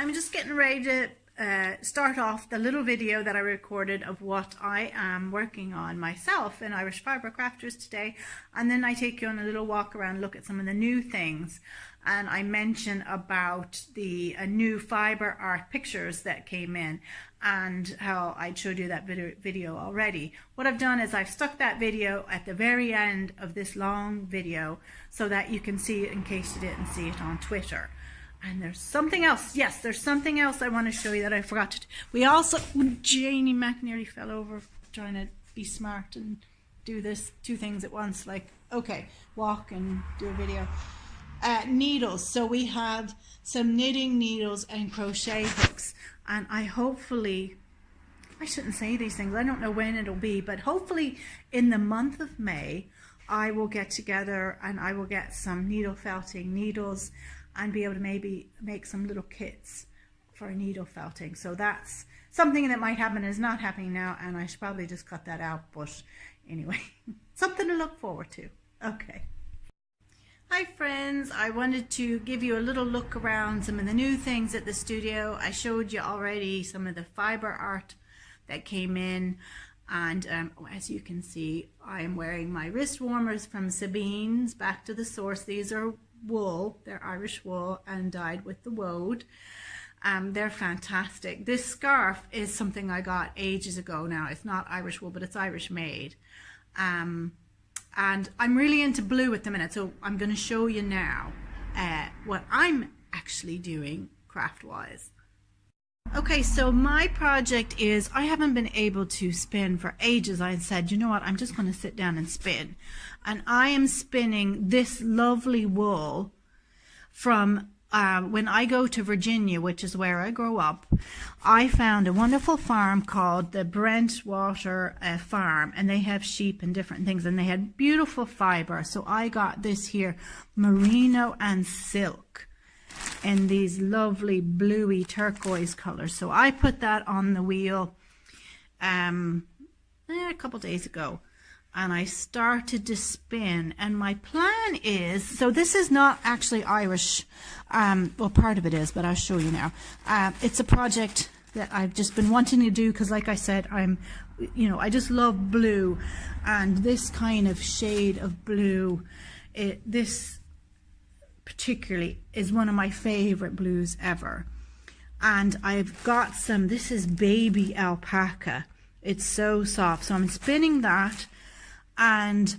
I'm just getting ready to start off the little video that I recorded of what I am working on myself in Irish Fibre Crafters today, and then I take you on a little walk around, look at some of the new things, and I mention about the new fibre art pictures that came in and how I showed you that video already. What I've done is I've stuck that video at the very end of this long video so that you can see it in case you didn't see it on Twitter. And there's something else. Yes, there's something else I want to show you that I forgot to do. We also, Janie Mac nearly fell over trying to be smart and do this two things at once. Like, okay, walk and do a video. Needles. So we have some knitting needles and crochet hooks. And I shouldn't say these things. I don't know when it'll be, but hopefully in the month of May, I will get together and I will get some needle felting needles and be able to maybe make some little kits for needle felting. So that's something that might happen. Is not happening now, and I should probably just cut that out, but anyway, something to look forward to. Okay. Hi friends, I wanted to give you a little look around some of the new things at the studio. I showed you already some of the fiber art that came in, and as you can see, I am wearing my wrist warmers from Sabine's Back to the Source. These are wool, they're Irish wool and dyed with the woad. They're fantastic. This scarf is something I got ages ago now. It's not Irish wool, but it's Irish made. And I'm really into blue at the minute, so I'm going to show you now what I'm actually doing craft-wise. Okay, so my project is, I haven't been able to spin for ages. I said, you know what, I'm just going to sit down and spin. And I am spinning this lovely wool from when I go to Virginia, which is where I grew up. I found a wonderful farm called the Brentwater Farm, and they have sheep and different things, and they had beautiful fiber. So I got this here, merino and silk, in these lovely bluey turquoise colors. So I put that on the wheel a couple days ago, and I started to spin, and my plan is, so this is not actually Irish, well, part of it is, but I'll show you now. It's a project that I've just been wanting to do because, like I said, I just love blue, and this kind of shade of blue, this particularly is one of my favorite blues ever. And I've got some, this is baby alpaca. It's so soft. So I'm spinning that, and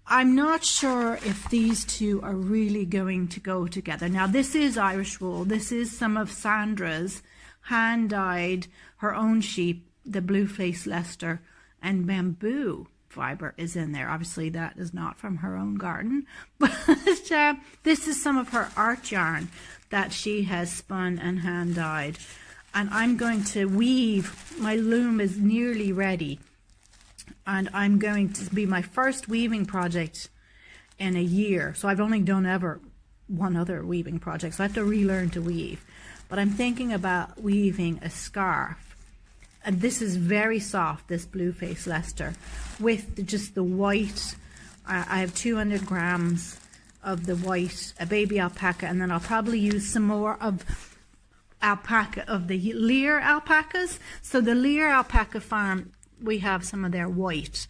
I'm not sure if these two are really going to go together. Now this is Irish wool. This is some of Sandra's hand dyed, her own sheep, the blue face Leicester, and bamboo fiber is in there. Obviously that is not from her own garden, but this is some of her art yarn that she has spun and hand dyed, and I'm going to weave. My loom is nearly ready, and I'm going to be my first weaving project in a year. So I've only done ever one other weaving project, so I have to relearn to weave, but I'm thinking about weaving a scarf. And this is very soft, this blue face Leicester, with just the white. I have 200 grams of the white, a baby alpaca, and then I'll probably use some more of alpaca, of the Lear alpacas. So the Lear alpaca farm, we have some of their white,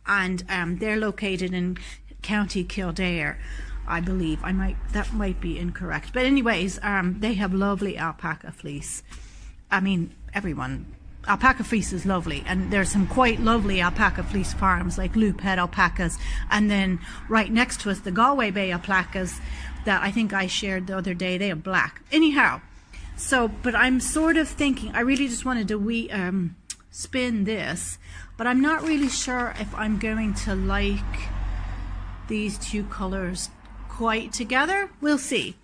and they're located in County Kildare, I believe. That might be incorrect, but anyways, they have lovely alpaca fleece. I mean, alpaca fleece is lovely, and there's some quite lovely alpaca fleece farms like Loophead alpacas, and then right next to us the Galway Bay alpacas that I think I shared the other day. They are black. Anyhow, so but I'm sort of thinking, I really just wanted to spin this, but I'm not really sure if I'm going to like these two colors quite together. We'll see.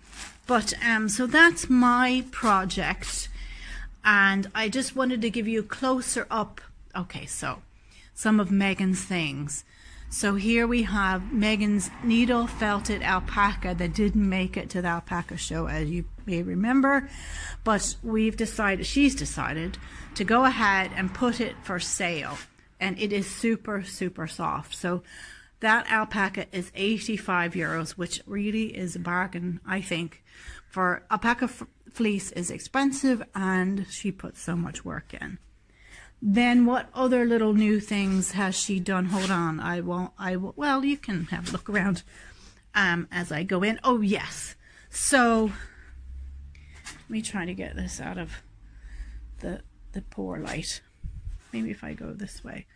But so that's my project. And I just wanted to give you a closer up. Okay, so some of Megan's things. So here we have Megan's needle felted alpaca that didn't make it to the alpaca show, as you may remember, but she's decided to go ahead and put it for sale, and it is super, super soft. So that alpaca is 85 euros, which really is a bargain, I think, for alpaca fleece is expensive and she puts so much work in. Then what other little new things has she done? Hold on, I will, well, you can have a look around as I go in. Oh yes, so let me try to get this out of the poor light. Maybe if I go this way.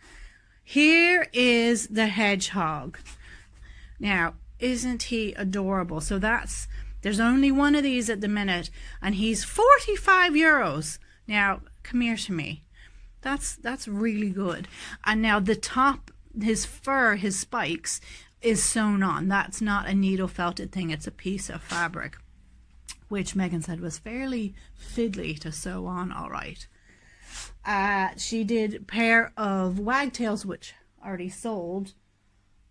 Here is the hedgehog. Now, isn't he adorable? So there's only one of these at the minute, and he's 45 euros. Now, come here to me. That's really good. And now the top, his fur, his spikes, is sewn on. That's not a needle felted thing. It's a piece of fabric, which Megan said was fairly fiddly to sew on, all right. She did a pair of wagtails, which already sold.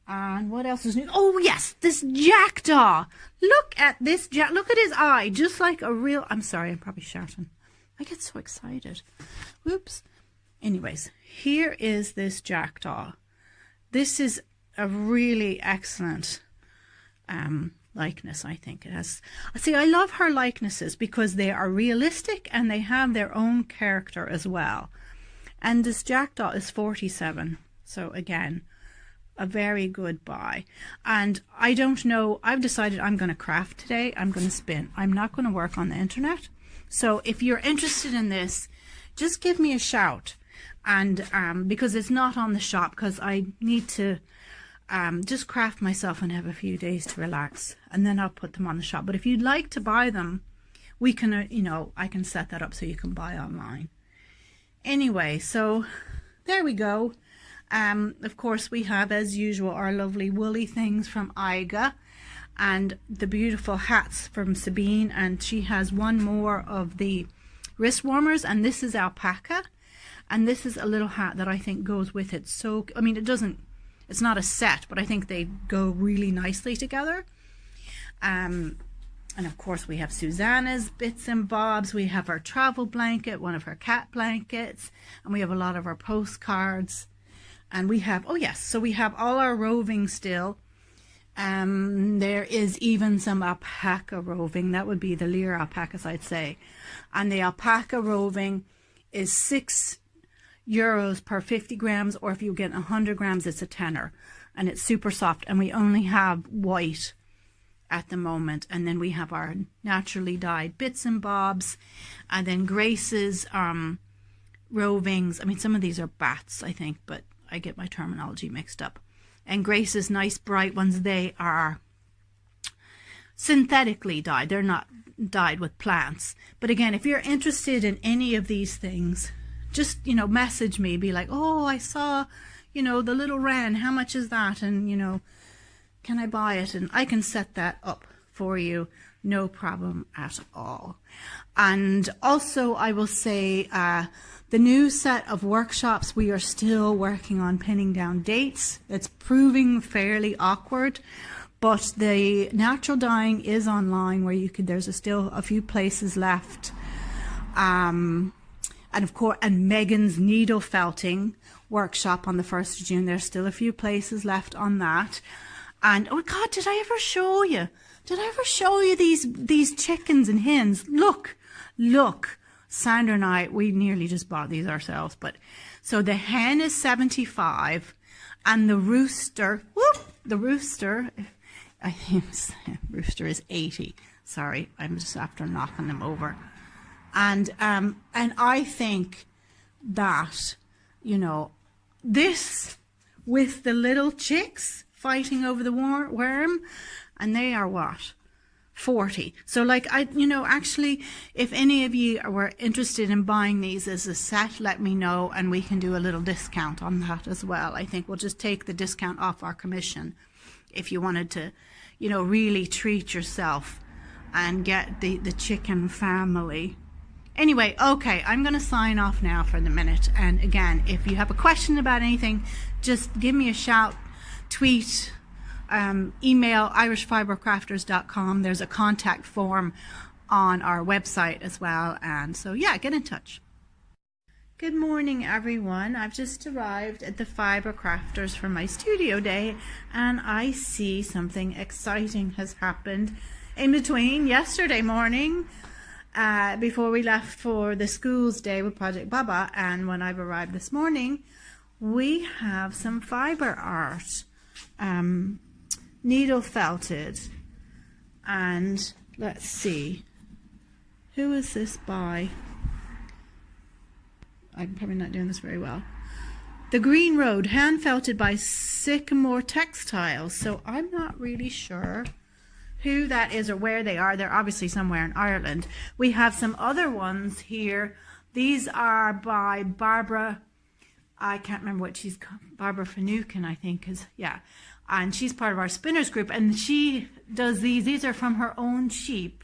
And what else is new? Oh yes, this jackdaw. Look at this look at his eye, just like a real, I'm sorry, I'm probably shouting. I get so excited. Whoops. Anyways, here is this jackdaw. This is a really excellent likeness, I think. It has, see, I love her likenesses because they are realistic and they have their own character as well. And this jackdaw is 47. So again, a very good buy. And I don't know, I've decided I'm going to craft today. I'm going to spin. I'm not going to work on the internet. So if you're interested in this, just give me a shout. And because it's not on the shop, because I need to just craft myself and have a few days to relax, and then I'll put them on the shop. But if you'd like to buy them, we can, you know, I can set that up so you can buy online. Anyway, so there we go. Of course, we have, as usual, our lovely woolly things from Iga and the beautiful hats from Sabine, and she has one more of the wrist warmers, and this is alpaca, and this is a little hat that I think goes with it. So, I mean, it's not a set, but I think they go really nicely together. And of course we have Susanna's bits and bobs. We have our travel blanket, one of her cat blankets, and we have a lot of our postcards. And we have, oh yes, so we have all our roving still. There is even some alpaca roving. That would be the Lear alpacas, I'd say. And the alpaca roving is €6 per 50 grams, or if you get 100 grams, it's a tenner, and it's super soft. And we only have white at the moment. And then we have our naturally dyed bits and bobs, and then Grace's rovings. I mean, some of these are bats, I think, but I get my terminology mixed up. And Grace's nice bright ones, they are synthetically dyed. They're not dyed with plants. But again, if you're interested in any of these things, just, you know, message me, be like, oh, I saw, you know, the little wren, how much is that? And, you know, can I buy it? And I can set that up for you, no problem at all. And also, I will say, the new set of workshops, we are still working on pinning down dates. It's proving fairly awkward, but the natural dyeing is online, where you could, there's still a few places left. And of course, and Megan's needle felting workshop on the 1st of June, there's still a few places left on that. And oh God, did I ever show you? Did I ever show you these chickens and hens? Look. Sandra and I, we nearly just bought these ourselves. But so the hen is 75, and the rooster, I think rooster is 80. Sorry, I'm just after knocking them over. And I think that, you know, this with the little chicks fighting over the worm, and they are what? 40. So like, actually, if any of you were interested in buying these as a set, let me know, and we can do a little discount on that as well. I think we'll just take the discount off our commission if you wanted to, you know, really treat yourself and get the chicken family. Anyway, okay, I'm going to sign off now for the minute. And again, if you have a question about anything, just give me a shout, tweet, email irishfibrecrafters.com. There's a contact form on our website as well. And so, yeah, get in touch. Good morning, everyone. I've just arrived at the Fibre Crafters for my studio day, and I see something exciting has happened in between yesterday morning before we left for the school's day with Project Baba, and when I've arrived this morning, we have some fiber art, needle felted, and let's see, who is this by? I'm probably not doing this very well. The Green Road, hand felted by Sycamore Textiles. So I'm not really sure who that is or where they are. They're obviously somewhere in Ireland. We have some other ones here. These are by Barbara, I can't remember what she's called, Barbara Finucane, I think, is, yeah. And she's part of our spinners group, and she does these. These are from her own sheep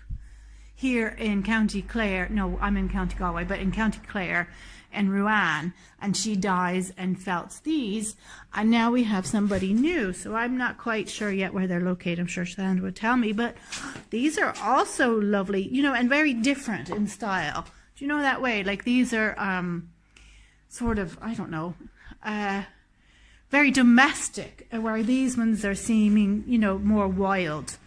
here in County Clare. No, I'm in County Galway, but in County Clare and Rouen, and she dyes and felts these. And now we have somebody new, so I'm not quite sure yet where they're located. I'm sure Sandra would tell me, but these are also lovely, you know, and very different in style. Do you know that way? Like these are sort of, I don't know, very domestic, where these ones are seeming, you know, more wild.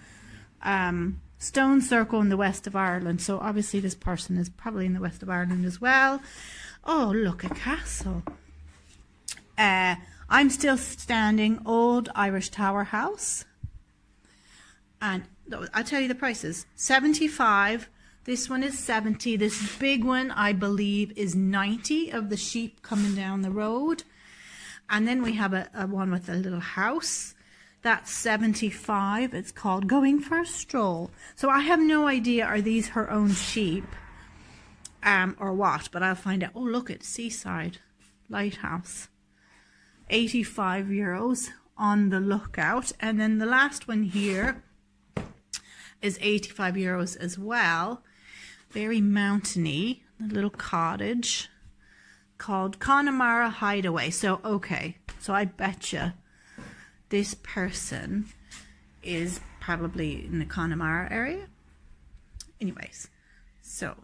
Stone Circle in the west of Ireland, so obviously this person is probably in the west of Ireland as well. Oh, look, a castle. I'm still standing, old Irish Tower House. And I'll tell you the prices. 75. This one is 70. This big one, I believe, is 90 of the sheep coming down the road. And then we have a one with a little house. That's 75. It's called Going for a Stroll. So I have no idea, are these her own sheep? Or what, but I'll find out. Oh, look at Seaside Lighthouse. 85 euros on the lookout. And then the last one here is 85 euros as well. Very mountainy. A little cottage called Connemara Hideaway. So, okay. So I betcha this person is probably in the Connemara area. Anyways, so